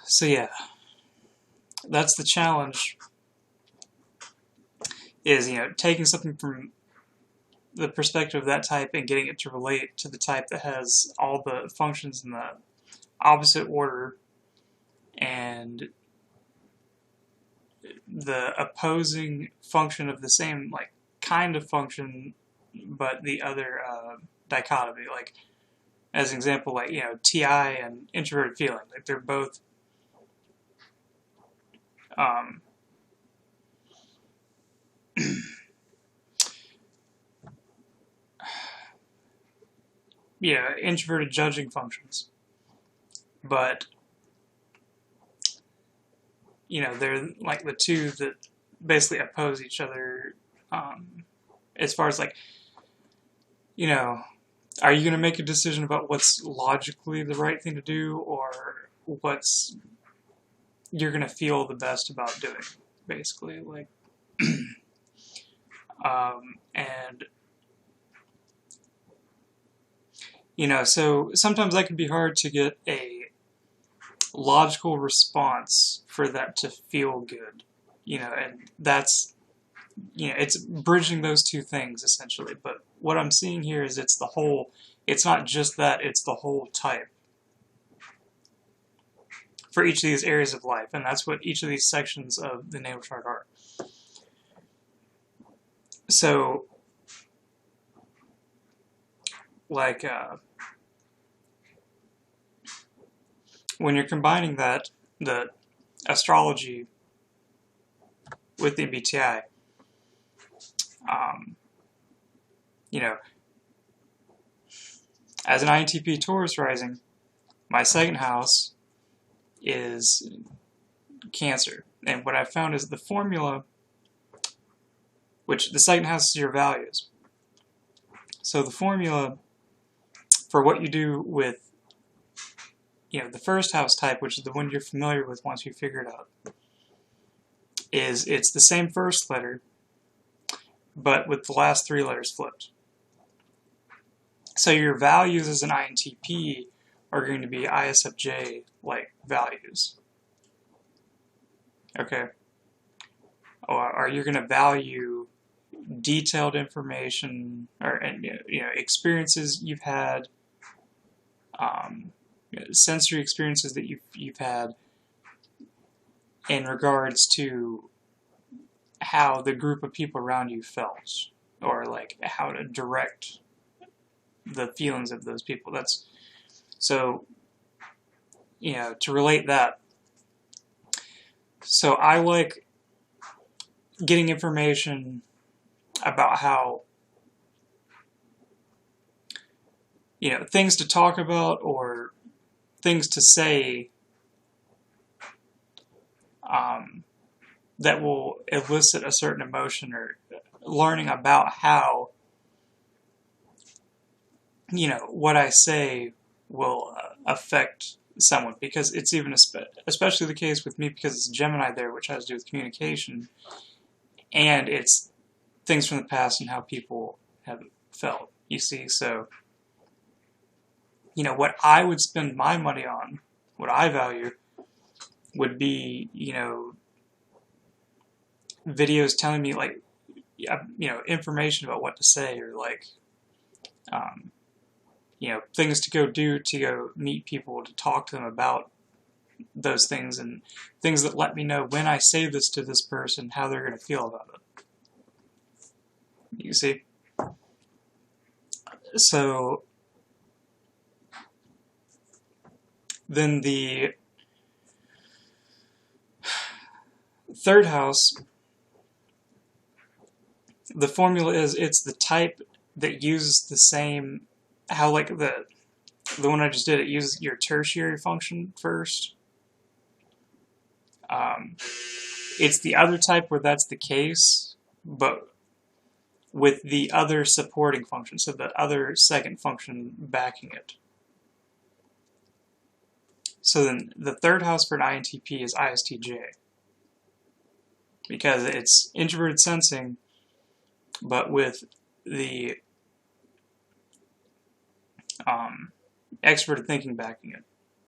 So yeah, that's the challenge, is, taking something from the perspective of that type and getting it to relate to the type that has all the functions in the opposite order, and the opposing function of the same, like, kind of function, but the other dichotomy. Like, as an example, like, TI and introverted feeling. Like, they're both um, introverted judging functions, but they're like the two that basically oppose each other, as far as, like, are you going to make a decision about what's logically the right thing to do, or what's you're going to feel the best about doing, basically. Like, and so sometimes that can be hard to get a logical response for that to feel good, and that's, it's bridging those two things, essentially. But what I'm seeing here is it's not just that, it's the whole type for each of these areas of life, and that's what each of these sections of the natal chart are. So, like, when you're combining the astrology with the MBTI, as an INTP Taurus rising, my second house is Cancer. And what I found is the formula, which the second house is your values. So the formula for what you do with, the first house type, which is the one you're familiar with once you figure it out, is it's the same first letter, but with the last three letters flipped. So your values as an INTP are going to be ISFJ like values. Okay? Or are you going to value detailed information, or experiences you've had, sensory experiences that you've had in regards to how the group of people around you felt, or like how to direct the feelings of those people. That's so, to relate that. So I like getting information about how, things to talk about or things to say, that will elicit a certain emotion, or learning about how, what I say will affect someone, because it's even especially the case with me, because it's Gemini there, which has to do with communication, and it's things from the past and how people have felt, you see. So, what I would spend my money on, what I value, would be, videos telling me, like, information about what to say, or like, things to go do, to go meet people, to talk to them about those things, and things that let me know when I say this to this person, how they're going to feel about it. You see? So, then the third house, the formula is, it's the type that uses the same, how, like, the one I just did, it uses your tertiary function first. It's the other type where that's the case, but with the other supporting function, so the other second function backing it. So then the third house for an INTP is ISTJ, because it's introverted sensing, but with the extroverted thinking backing it.